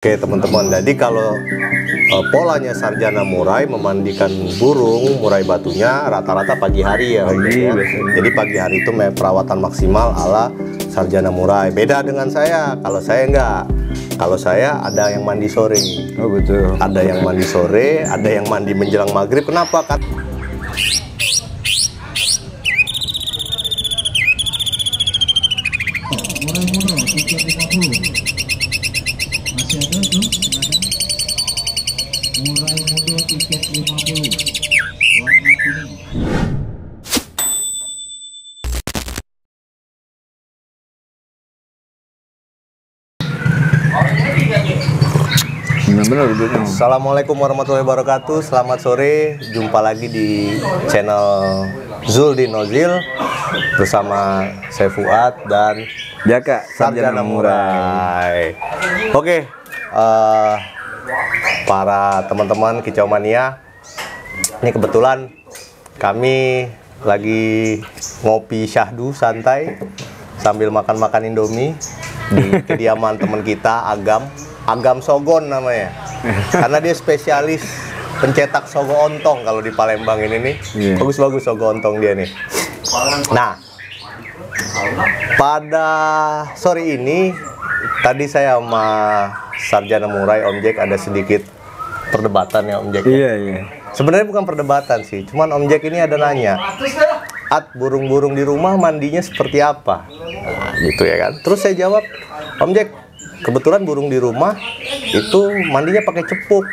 Oke teman-teman, jadi kalau polanya sarjana murai memandikan burung murai batunya rata-rata pagi hari ya, ya. Jadi pagi hari itu perawatan maksimal ala sarjana murai. Beda dengan saya, kalau saya enggak. Kalau saya ada yang mandi sore. Oh betul. Ada yang mandi sore, ada yang mandi menjelang maghrib. Kenapa? Murai-murai tiket 50. Masih ada tuh, silakan. Murai-murai tiket 50. Warna kuning. Benar-benar duduknya. Assalamualaikum warahmatullahi wabarakatuh. Selamat sore, jumpa lagi di channel Zuldi Nozil bersama saya Fuad dan Jaka Sarjana Murai. Oke, para teman-teman Kicau Mania, ini kebetulan kami lagi ngopi syahdu santai sambil makan-makan Indomie di kediaman teman kita Agam Sogon namanya, karena dia spesialis pencetak sogo ontong kalau di Palembang ini nih. Bagus-bagus sogo ontong dia nih. Nah, pada sore ini tadi saya sama Sarjana Murai Om Jack ada sedikit perdebatan ya Om Jack. Iya. Sebenarnya bukan perdebatan sih, cuman Om Jack ini ada nanya, burung-burung di rumah mandinya seperti apa? Nah, gitu ya kan. Terus saya jawab, Om Jack, kebetulan burung di rumah itu mandinya pakai cepuk.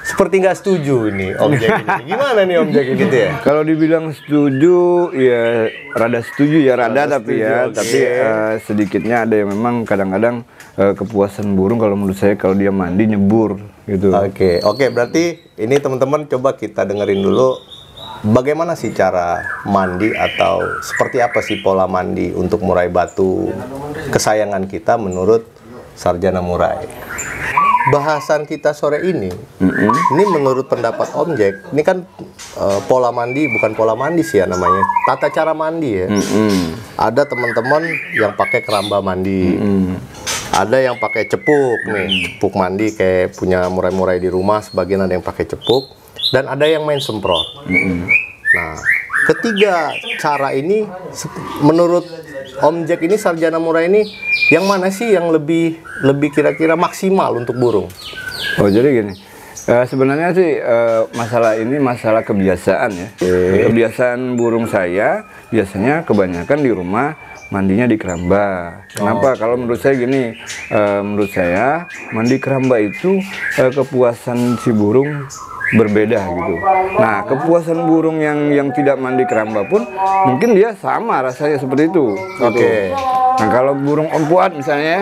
Seperti nggak setuju ini Om Jack ini. Gimana nih Om Jack gitu ya? Kalau dibilang setuju, ya rada setuju ya rada tapi setuju, ya, okay. Tapi sedikitnya ada yang memang kadang-kadang kepuasan burung kalau menurut saya kalau dia mandi nyebur gitu. Oke, berarti ini teman-teman coba kita dengerin dulu bagaimana sih cara mandi atau seperti apa sih pola mandi untuk murai batu kesayangan kita menurut Sarjana Murai. Bahasan kita sore ini, ini menurut pendapat Om Jack, ini kan pola mandi, bukan pola mandi sih ya namanya, tata cara mandi ya. Ada teman-teman yang pakai keramba mandi, ada yang pakai cepuk nih, cepuk mandi kayak punya murai-murai di rumah, sebagian ada yang pakai cepuk, dan ada yang main semprot. Nah, ketiga cara ini menurut Om Jack ini, Sarjana Murai ini, yang mana sih yang lebih kira-kira maksimal untuk burung? Oh jadi gini, sebenarnya sih masalah ini masalah kebiasaan ya. Kebiasaan burung saya biasanya kebanyakan di rumah mandinya di keramba. Kenapa? Kalau menurut saya gini, menurut saya mandi keramba itu kepuasan si burung berbeda gitu. Nah, kepuasan burung yang tidak mandi keramba pun mungkin dia sama rasanya seperti itu. Oke. Nah, kalau burung Om Fuad misalnya,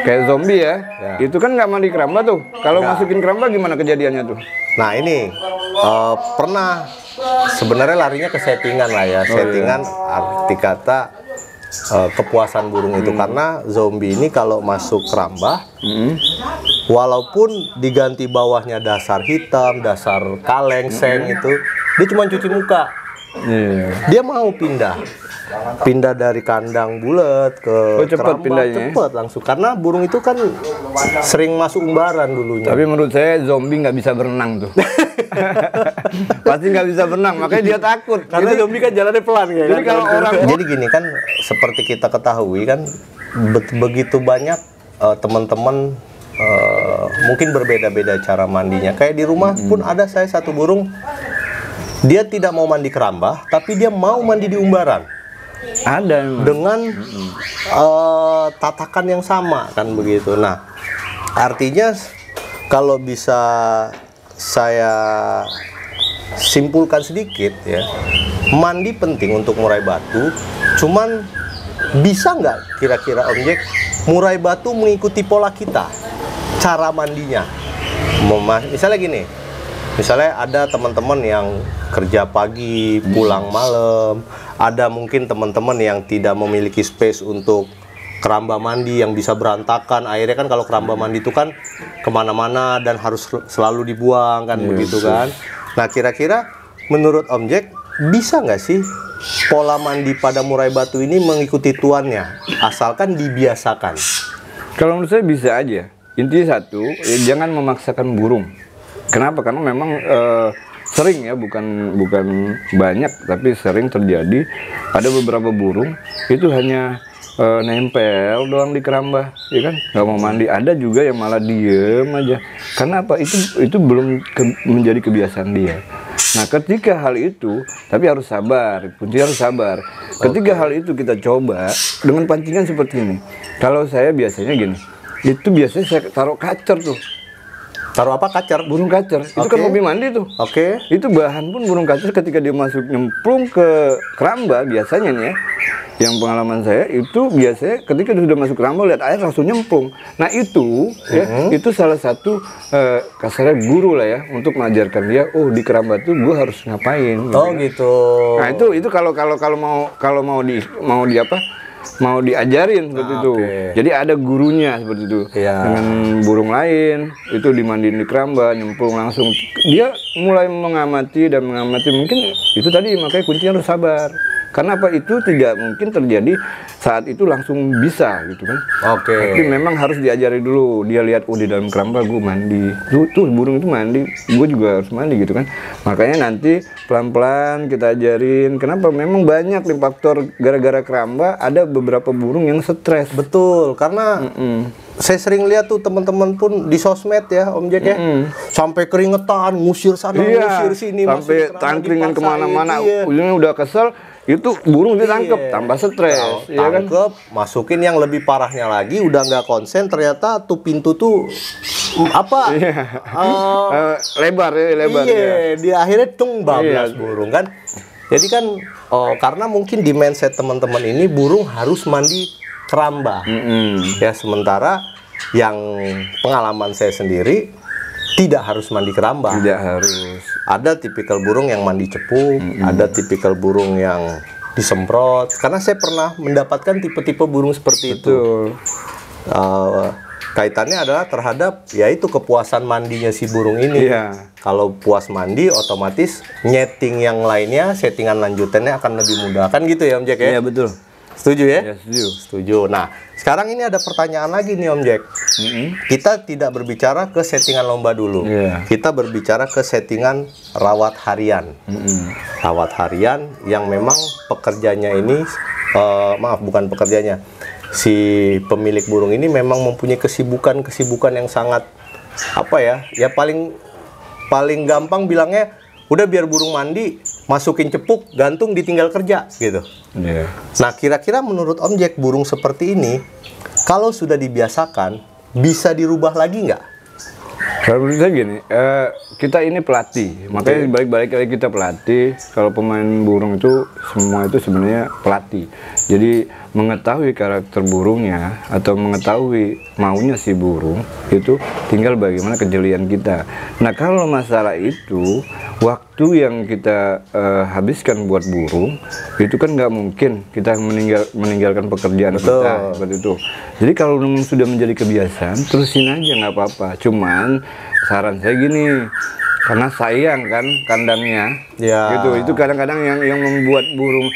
kayak zombie ya, itu kan nggak mandi keramba tuh. Kalau masukin keramba gimana kejadiannya tuh? Nah ini pernah sebenarnya larinya ke settingan lah ya, settingan arti kata kepuasan burung itu, karena zombie ini kalau masuk keramba, walaupun diganti bawahnya dasar hitam, dasar kaleng, seng itu, dia cuma cuci muka. Dia mau pindah dari kandang bulat ke cepat keramba, pindahnya. Cepet langsung, karena burung itu kan sering masuk umbaran dulunya. Tapi menurut saya zombie nggak bisa berenang tuh. Pasti nggak bisa berenang, makanya dia takut. Karena zombie kan jalannya pelan ya. Jadi kalau orang, jadi gini kan, seperti kita ketahui kan, begitu banyak teman-teman mungkin berbeda-beda cara mandinya. Kayak di rumah pun ada saya satu burung, dia tidak mau mandi keramba, tapi dia mau mandi di umbaran. ada Dengan tatakan yang sama kan begitu. Nah, artinya kalau bisa saya simpulkan sedikit ya, mandi penting untuk murai batu. Cuman bisa nggak kira-kira Om Jack murai batu mengikuti pola kita cara mandinya? Misalnya gini, misalnya ada teman-teman yang kerja pagi pulang malam, ada mungkin teman-teman yang tidak memiliki space untuk keramba mandi yang bisa berantakan. Akhirnya kan kalau keramba mandi itu kan kemana-mana dan harus selalu dibuang kan, begitu kan. Nah kira-kira menurut Om Jack bisa nggak sih pola mandi pada murai batu ini mengikuti tuannya, asalkan dibiasakan? Kalau menurut saya bisa aja. intinya satu, ya jangan memaksakan burung. Kenapa? Karena memang sering ya, bukan banyak, tapi sering terjadi ada beberapa burung itu hanya nempel doang di keramba, ya kan, nggak mau mandi. Ada juga yang malah diem aja. Karena apa? Itu belum menjadi kebiasaan dia. Nah, ketika hal itu, tapi harus sabar, kunci harus sabar. Ketika hal itu kita coba dengan pancingan seperti ini. Kalau saya biasanya gini, itu biasanya saya taruh kacer tuh. Taruh apa? Kacer? Burung kacer. Itu kan hobi mandi tuh. Oke. Itu bahan pun burung kacer ketika dia masuk nyemplung ke keramba biasanya nih ya. Yang pengalaman saya itu biasanya ketika dia sudah masuk keramba lihat air langsung nyemplung. Nah itu ya, itu salah satu kasarnya guru lah ya untuk mengajarkan dia, oh di keramba tuh gue harus ngapain. Gitu. Oh gitu. Nah itu kalau mau di apa? Mau diajarin seperti itu. Jadi ada gurunya seperti itu. Dengan burung lain itu dimandiin di keramba, nyemplung langsung. Dia mulai mengamati mungkin itu tadi, makanya kuncinya harus sabar. Karena apa? Itu tidak mungkin terjadi saat itu langsung bisa gitu kan. Tapi memang harus diajari dulu. Dia lihat, oh di dalam keramba gue mandi. Tuh burung itu mandi, gue juga harus mandi gitu kan. Makanya nanti pelan-pelan kita ajarin. Kenapa? Memang banyak nih faktor gara-gara keramba ada beberapa burung yang stres. Betul, karena saya sering lihat tuh teman-teman pun di sosmed ya Om Jack ya, sampai keringetan, ngusir sana, ngusir sini, sampai tangkringan kemana-mana, ujungnya udah kesel, itu burung ditangkep, tambah stres, ya kan? Tangkep, masukin yang lebih parahnya lagi, udah nggak konsen, ternyata tuh pintu tuh apa? Lebar. Iya, di akhirnya bablas burung kan. Jadi kan, karena mungkin di mindset teman-teman ini burung harus mandi keramba. Ya, sementara yang pengalaman saya sendiri tidak harus mandi keramba. Tidak harus. Ada tipikal burung yang mandi cepu, ada tipikal burung yang disemprot. Karena saya pernah mendapatkan tipe-tipe burung seperti itu. Kaitannya adalah terhadap yaitu kepuasan mandinya si burung ini. Kalau puas mandi, otomatis nyeting yang lainnya, settingan lanjutannya akan lebih mudah. Kan gitu ya Om Jack ya? Iya betul. Setuju ya? Ya, setuju. Setuju. Nah, sekarang ini ada pertanyaan lagi nih Om Jack. Kita tidak berbicara ke settingan lomba dulu. Kita berbicara ke settingan rawat harian. Rawat harian yang memang pekerjanya ini, maaf bukan pekerjanya, si pemilik burung ini memang mempunyai kesibukan yang sangat apa ya? Ya paling gampang bilangnya, udah biar burung mandi, masukin cepuk, gantung, ditinggal kerja gitu. Nah, kira-kira menurut Om Jack, burung seperti ini kalau sudah dibiasakan bisa dirubah lagi nggak? Kalau menurut saya gini, kita ini pelatih, makanya balik-balik lagi kita pelatih. Kalau pemain burung itu semua itu sebenarnya pelatih. Jadi mengetahui karakter burungnya atau mengetahui maunya si burung itu tinggal bagaimana kejelian kita. Nah, kalau masalah itu waktu yang kita habiskan buat burung itu kan nggak mungkin kita meninggalkan pekerjaan kita seperti itu. Jadi kalau memang sudah menjadi kebiasaan, terusin aja nggak apa-apa. Cuman saran saya gini, karena sayang kan kandangnya, gitu. Itu kadang-kadang yang membuat burung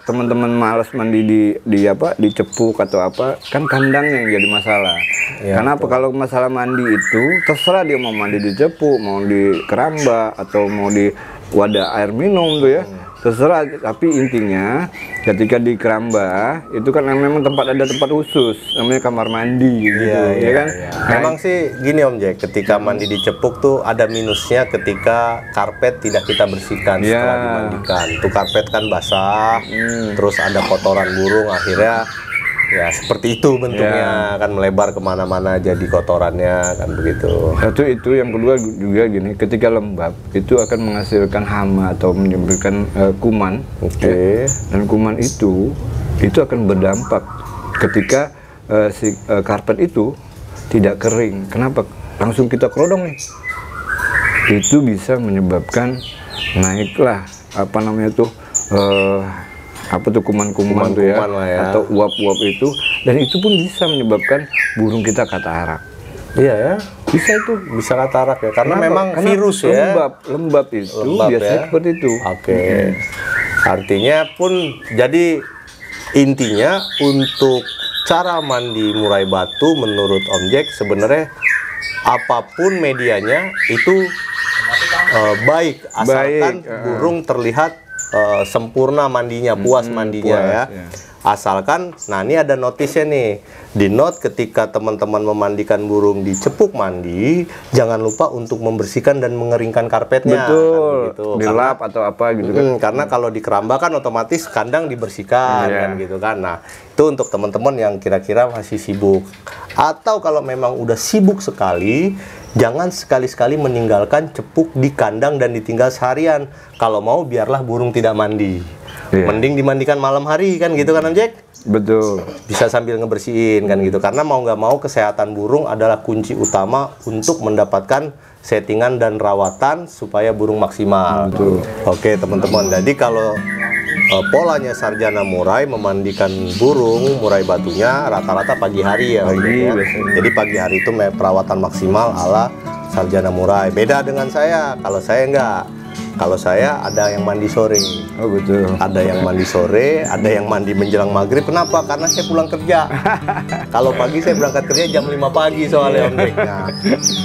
teman-teman malas mandi di cepuk atau apa, kan kandang yang jadi masalah. Karena apa? Kalau masalah mandi itu terserah dia mau mandi di cepuk, mau di keramba atau mau di wadah air minum tuh ya, terserah. Tapi intinya ketika di keramba itu kan memang ada tempat khusus namanya kamar mandi gitu, ya kan? Memang sih gini Om Jack, ketika mandi di cepuk tuh ada minusnya ketika karpet tidak kita bersihkan setelah dimandikan. Tuh karpet kan basah, terus ada kotoran burung, akhirnya ya seperti itu bentuknya, kan melebar kemana-mana jadi kotorannya, kan begitu. Satu itu, yang kedua juga gini, ketika lembab itu akan menghasilkan hama atau menimbulkan kuman. Dan kuman itu akan berdampak ketika si karpet itu tidak kering. Kenapa? Langsung kita kerodong nih. Itu bisa menyebabkan naiklah apa namanya tuh kuman-kuman tuh ya, atau uap-uap itu, dan itu pun bisa menyebabkan burung kita katarak. Iya ya, bisa itu, bisa katarak ya, karena memang virus ya. Lembab itu biasanya seperti itu. Artinya pun jadi intinya untuk cara mandi murai batu menurut Om Jack sebenarnya apapun medianya itu baik asalkan burung terlihat sempurna mandinya, puas mandinya puas, ya. Asalkan, nah ini ada notisnya nih. Di note ketika teman-teman memandikan burung di cepuk mandi, jangan lupa untuk membersihkan dan mengeringkan karpetnya. Betul, kan, gitu. dilap atau apa gitu kan. Karena kalau di keramba kan otomatis kandang dibersihkan kan gitu kan. Nah, itu untuk teman-teman yang kira-kira masih sibuk. Atau kalau memang udah sibuk sekali, jangan sekali-sekali meninggalkan cepuk di kandang dan ditinggal seharian. Kalau mau biarlah burung tidak mandi. Mending dimandikan malam hari kan gitu kan Om Jack? Betul. Bisa sambil ngebersihin kan gitu. Karena mau nggak mau kesehatan burung adalah kunci utama untuk mendapatkan settingan dan rawatan supaya burung maksimal. Betul. Oke teman-teman, jadi kalau polanya sarjana murai memandikan burung murai batunya rata-rata pagi hari ya. Pagi, ya. Jadi pagi hari itu perawatan maksimal ala sarjana murai. Beda dengan saya, kalau saya enggak. Kalau saya ada yang mandi sore. Oh betul. Ada yang mandi sore, ada yang mandi menjelang maghrib. Kenapa? Karena saya pulang kerja. Kalau pagi saya berangkat kerja jam 5 pagi soalnya Om Jack. Nah,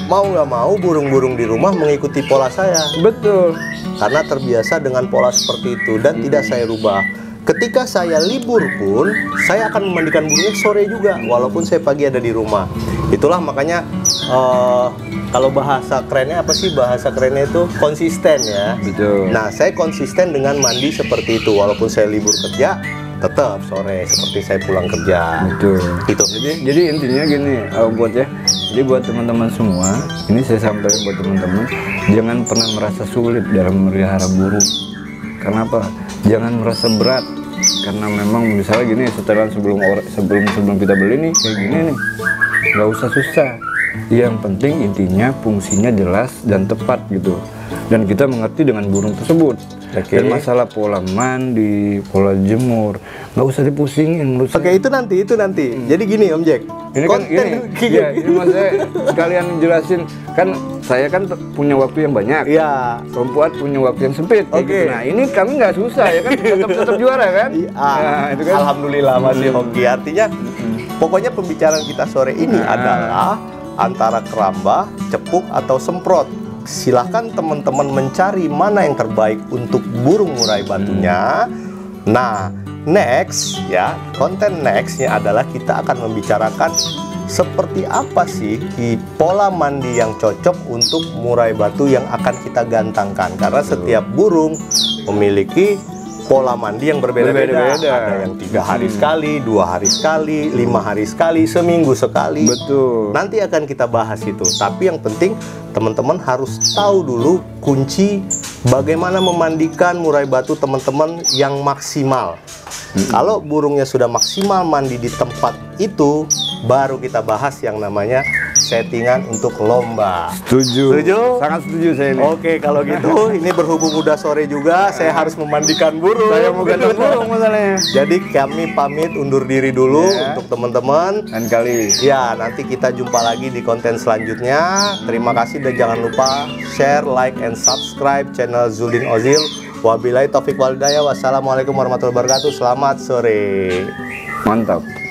mau nggak mau burung-burung di rumah mengikuti pola saya. Betul. Karena terbiasa dengan pola seperti itu dan tidak saya rubah. Ketika saya libur pun, saya akan memandikan burungnya sore juga, walaupun saya pagi ada di rumah. Itulah makanya kalau bahasa kerennya apa sih? Bahasa kerennya itu konsisten ya. Betul. Nah, saya konsisten dengan mandi seperti itu, walaupun saya libur kerja, tetap sore seperti saya pulang kerja. Betul. Gitu. Jadi intinya gini, buat ya. Jadi buat teman-teman semua, ini saya sampaikan buat teman-teman, jangan pernah merasa sulit dalam memelihara burung. Karena apa? Jangan merasa berat, karena memang misalnya gini, setelan sebelum kita beli nih kayak gini nih, nggak usah susah. Yang penting intinya fungsinya jelas dan tepat gitu, dan kita mengerti dengan burung tersebut. Dan masalah pola mandi, pola jemur, nggak usah dipusingin menurut saya. Oke, itu nanti. Jadi gini Om Jack, Ini kan ini maksudnya sekalian jelasin, kan saya kan punya waktu yang banyak. Iya. Perempuan punya waktu yang sempit. Oke. Gitu. Nah ini kami nggak susah ya kan, tetap juara kan? Nah, itu kan. Alhamdulillah masih hoki. Artinya pokoknya pembicaraan kita sore ini adalah antara keramba, cepuk atau semprot. Silahkan teman-teman mencari mana yang terbaik untuk burung murai batunya. Nah, next ya, konten nextnya adalah kita akan membicarakan seperti apa sih di pola mandi yang cocok untuk murai batu yang akan kita gantangkan. Karena setiap burung memiliki pola mandi yang berbeda-beda. Ada yang 3 hari sekali, 2 hari sekali, 5 hari sekali, seminggu sekali. Betul. Nanti akan kita bahas itu. Tapi yang penting teman-teman harus tahu dulu kunci bagaimana memandikan murai batu teman-teman yang maksimal. Kalau burungnya sudah maksimal mandi di tempat itu, baru kita bahas yang namanya settingan untuk lomba. Setuju. Setuju? Sangat setuju saya ini. Oke, kalau gitu ini berhubung udah sore juga, saya harus memandikan burung. Saya mau ganteng burung masalahnya. Jadi kami pamit undur diri dulu untuk teman-teman. Dan kali. Ya, nanti kita jumpa lagi di konten selanjutnya. Terima kasih dan jangan lupa share, like, and subscribe channel Zuldin Ozil. Wabillahi taufik walhidayah. Wassalamualaikum warahmatullahi wabarakatuh. Selamat sore. Mantap.